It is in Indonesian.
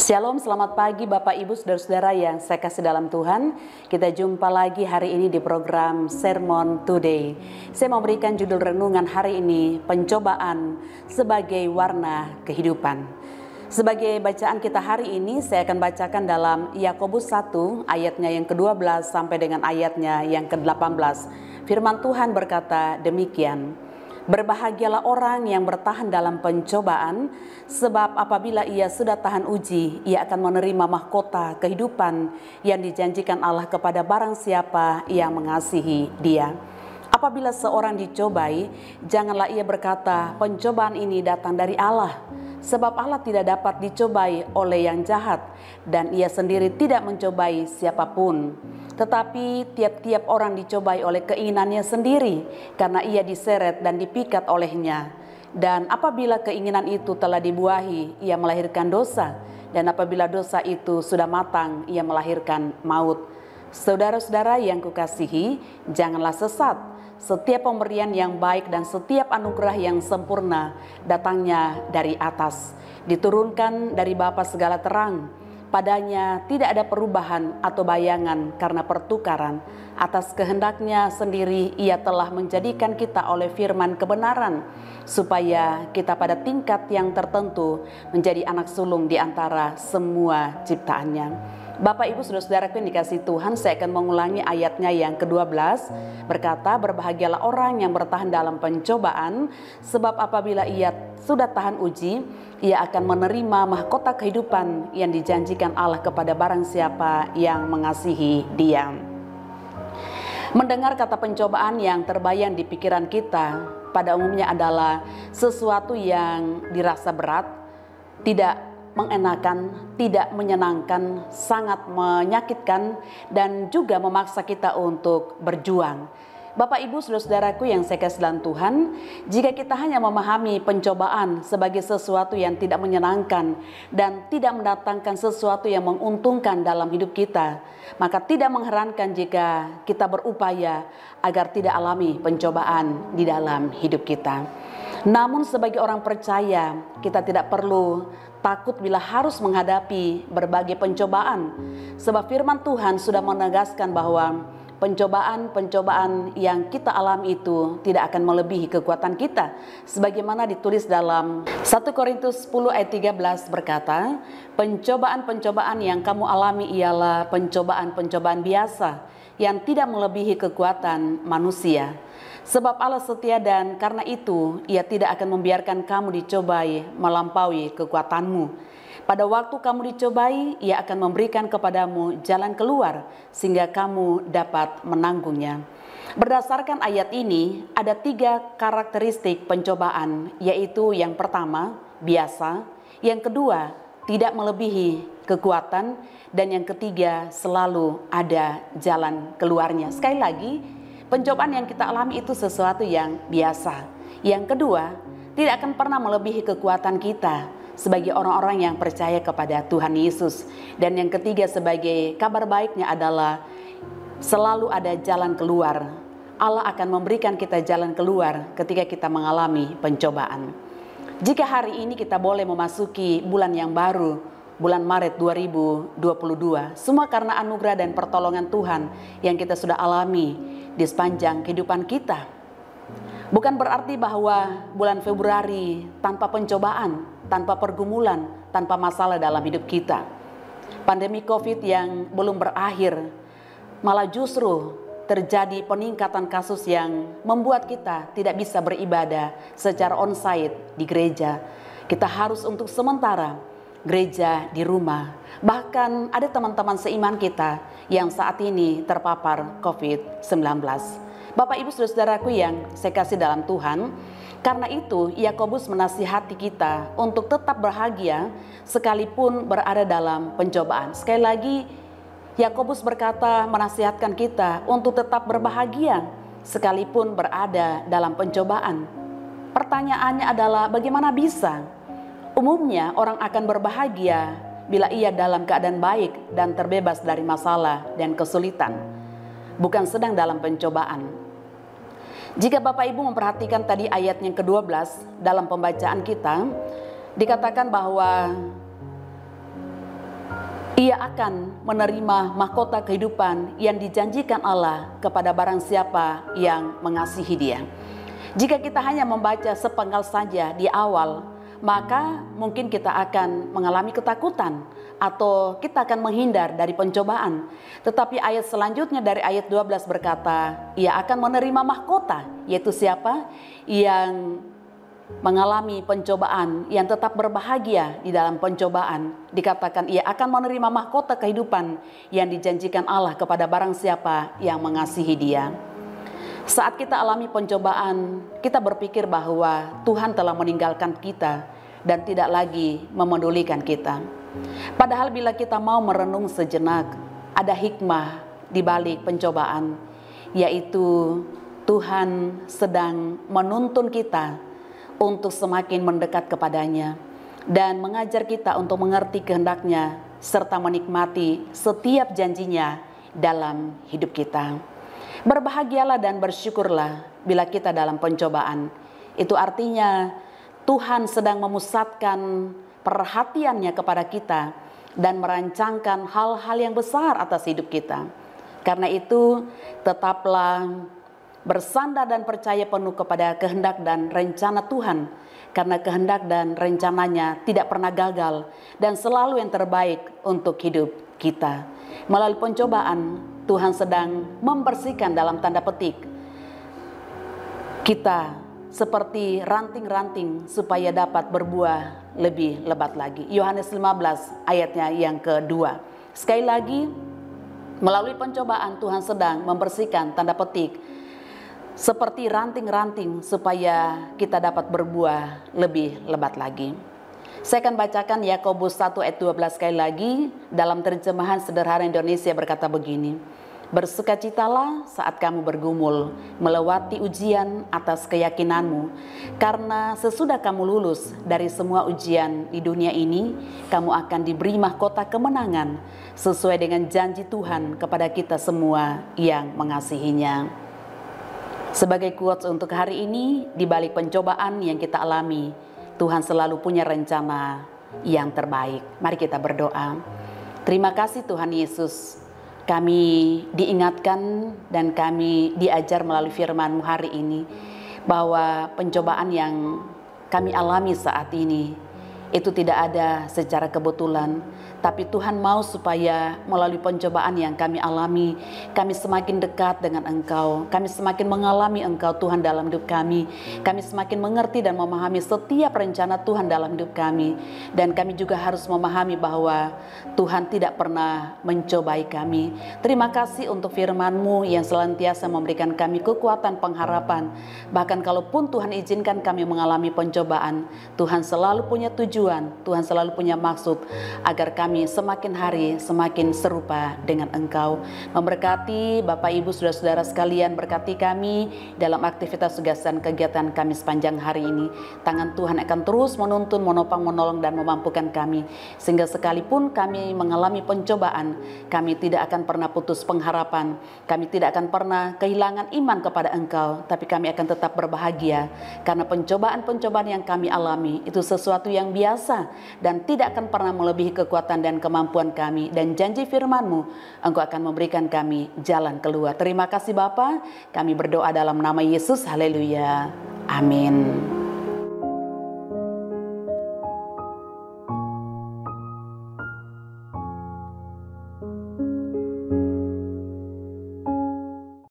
Shalom, selamat pagi Bapak Ibu Saudara-saudara yang saya kasih dalam Tuhan. Kita jumpa lagi hari ini di program Sermon Today. Saya mau berikan judul renungan hari ini, pencobaan sebagai warna kehidupan. Sebagai bacaan kita hari ini, saya akan bacakan dalam Yakobus 1 ayatnya yang ke-12 sampai dengan ayatnya yang ke-18. Firman Tuhan berkata demikian. Berbahagialah orang yang bertahan dalam pencobaan, sebab apabila ia sudah tahan uji, ia akan menerima mahkota kehidupan yang dijanjikan Allah kepada barang siapa yang mengasihi Dia. Apabila seorang dicobai, janganlah ia berkata, pencobaan ini datang dari Allah, sebab Allah tidak dapat dicobai oleh yang jahat, dan ia sendiri tidak mencobai siapapun. Tetapi tiap-tiap orang dicobai oleh keinginannya sendiri, karena ia diseret dan dipikat olehnya. Dan apabila keinginan itu telah dibuahi, ia melahirkan dosa. Dan apabila dosa itu sudah matang, ia melahirkan maut. Saudara-saudara yang kukasihi, janganlah sesat. Setiap pemberian yang baik dan setiap anugerah yang sempurna datangnya dari atas, diturunkan dari Bapa segala terang. Padanya tidak ada perubahan atau bayangan karena pertukaran. Atas kehendaknya sendiri ia telah menjadikan kita oleh firman kebenaran, supaya kita pada tingkat yang tertentu menjadi anak sulung di antara semua ciptaannya. Bapak Ibu Saudara-saudaraku yang dikasihi Tuhan, saya akan mengulangi ayatnya yang ke-12, berkata, berbahagialah orang yang bertahan dalam pencobaan, sebab apabila ia sudah tahan uji, ia akan menerima mahkota kehidupan yang dijanjikan Allah kepada barang siapa yang mengasihi Dia. Mendengar kata pencobaan yang terbayang di pikiran kita pada umumnya adalah sesuatu yang dirasa berat, tidak mengenakan, tidak menyenangkan, sangat menyakitkan, dan juga memaksa kita untuk berjuang. Bapak Ibu Saudara-saudaraku yang saya kasih dalam Tuhan, jika kita hanya memahami pencobaan sebagai sesuatu yang tidak menyenangkan dan tidak mendatangkan sesuatu yang menguntungkan dalam hidup kita, maka tidak mengherankan jika kita berupaya agar tidak alami pencobaan di dalam hidup kita. Namun sebagai orang percaya, kita tidak perlu takut bila harus menghadapi berbagai pencobaan, sebab firman Tuhan sudah menegaskan bahwa pencobaan-pencobaan yang kita alami itu tidak akan melebihi kekuatan kita, sebagaimana ditulis dalam 1 Korintus 10 ayat 13 berkata, pencobaan-pencobaan yang kamu alami ialah pencobaan-pencobaan biasa yang tidak melebihi kekuatan manusia. Sebab Allah setia dan karena itu ia tidak akan membiarkan kamu dicobai melampaui kekuatanmu. Pada waktu kamu dicobai, ia akan memberikan kepadamu jalan keluar sehingga kamu dapat menanggungnya. Berdasarkan ayat ini, ada 3 karakteristik pencobaan, yaitu yang pertama, biasa, yang kedua, tidak melebihi kekuatan, dan yang ketiga, selalu ada jalan keluarnya. Sekali lagi, pencobaan yang kita alami itu sesuatu yang biasa. Yang kedua, tidak akan pernah melebihi kekuatan kita sebagai orang-orang yang percaya kepada Tuhan Yesus. Dan yang ketiga, sebagai kabar baiknya adalah selalu ada jalan keluar. Allah akan memberikan kita jalan keluar ketika kita mengalami pencobaan. Jika hari ini kita boleh memasuki bulan yang baru, bulan Maret 2022, semua karena anugerah dan pertolongan Tuhan yang kita sudah alami di sepanjang kehidupan kita. Bukan berarti bahwa bulan Februari tanpa pencobaan, tanpa pergumulan, tanpa masalah dalam hidup kita. Pandemi COVID yang belum berakhir, malah justru terjadi peningkatan kasus yang membuat kita tidak bisa beribadah secara onsite di gereja. Kita harus untuk sementara gereja di rumah. Bahkan ada teman-teman seiman kita yang saat ini terpapar COVID-19. Bapak Ibu Saudara-saudaraku yang saya kasih dalam Tuhan, karena itu Yakobus menasihati kita untuk tetap bahagia sekalipun berada dalam pencobaan. Sekali lagi, Yakobus berkata menasihatkan kita untuk tetap berbahagia sekalipun berada dalam pencobaan. Pertanyaannya adalah bagaimana bisa? Umumnya orang akan berbahagia bila ia dalam keadaan baik dan terbebas dari masalah dan kesulitan, bukan sedang dalam pencobaan. Jika Bapak Ibu memperhatikan tadi ayat yang ke-12 dalam pembacaan kita, dikatakan bahwa Ia akan menerima mahkota kehidupan yang dijanjikan Allah kepada barang siapa yang mengasihi Dia. Jika kita hanya membaca sepenggal saja di awal, maka mungkin kita akan mengalami ketakutan atau kita akan menghindar dari pencobaan. Tetapi ayat selanjutnya dari ayat 12 berkata, ia akan menerima mahkota, yaitu siapa? Yang mengalami pencobaan, yang tetap berbahagia di dalam pencobaan. Dikatakan ia akan menerima mahkota kehidupan yang dijanjikan Allah kepada barang siapa yang mengasihi Dia. Saat kita alami pencobaan, kita berpikir bahwa Tuhan telah meninggalkan kita dan tidak lagi memedulikan kita. Padahal bila kita mau merenung sejenak, ada hikmah di balik pencobaan, yaitu Tuhan sedang menuntun kita untuk semakin mendekat kepadanya dan mengajar kita untuk mengerti kehendak-Nya serta menikmati setiap janjinya dalam hidup kita. Berbahagialah dan bersyukurlah bila kita dalam pencobaan. Itu artinya Tuhan sedang memusatkan perhatiannya kepada kita dan merancangkan hal-hal yang besar atas hidup kita. Karena itu tetaplah bersandar dan percaya penuh kepada kehendak dan rencana Tuhan, karena kehendak dan rencananya tidak pernah gagal dan selalu yang terbaik untuk hidup kita. Melalui pencobaan, Tuhan sedang membersihkan dalam tanda petik kita seperti ranting-ranting supaya dapat berbuah lebih lebat lagi. Yohanes 15 ayatnya yang kedua. Sekali lagi, melalui pencobaan Tuhan sedang membersihkan tanda petik seperti ranting-ranting supaya kita dapat berbuah lebih lebat lagi. Saya akan bacakan Yakobus 1 ayat 12 sekali lagi dalam terjemahan sederhana Indonesia berkata begini. Bersukacitalah saat kamu bergumul melewati ujian atas keyakinanmu, karena sesudah kamu lulus dari semua ujian di dunia ini, kamu akan diberi mahkota kemenangan sesuai dengan janji Tuhan kepada kita semua yang mengasihinya. Sebagai quotes untuk hari ini, di balik pencobaan yang kita alami, Tuhan selalu punya rencana yang terbaik. Mari kita berdoa. Terima kasih Tuhan Yesus, kami diingatkan dan kami diajar melalui firman-Mu hari ini, bahwa pencobaan yang kami alami saat ini, itu tidak ada secara kebetulan. Tapi Tuhan mau supaya melalui pencobaan yang kami alami, kami semakin dekat dengan Engkau. Kami semakin mengalami Engkau Tuhan dalam hidup kami. Kami semakin mengerti dan memahami setiap rencana Tuhan dalam hidup kami. Dan kami juga harus memahami bahwa Tuhan tidak pernah mencobai kami. Terima kasih untuk firman-Mu yang senantiasa memberikan kami kekuatan pengharapan. Bahkan kalaupun Tuhan izinkan kami mengalami pencobaan, Tuhan selalu punya tujuan, Tuhan selalu punya maksud agar kami semakin hari semakin serupa dengan Engkau. Memberkati Bapak Ibu saudara-saudara sekalian, berkati kami dalam aktivitas tugas dan kegiatan kami sepanjang hari ini. Tangan Tuhan akan terus menuntun, menopang, menolong dan memampukan kami, sehingga sekalipun kami mengalami pencobaan, kami tidak akan pernah putus pengharapan, kami tidak akan pernah kehilangan iman kepada Engkau, tapi kami akan tetap berbahagia karena pencobaan-pencobaan yang kami alami itu sesuatu yang biasa dan tidak akan pernah melebihi kekuatan dan kemampuan kami, dan janji firman-Mu, Engkau akan memberikan kami jalan keluar. Terima kasih Bapa, kami berdoa dalam nama Yesus, haleluya, amin.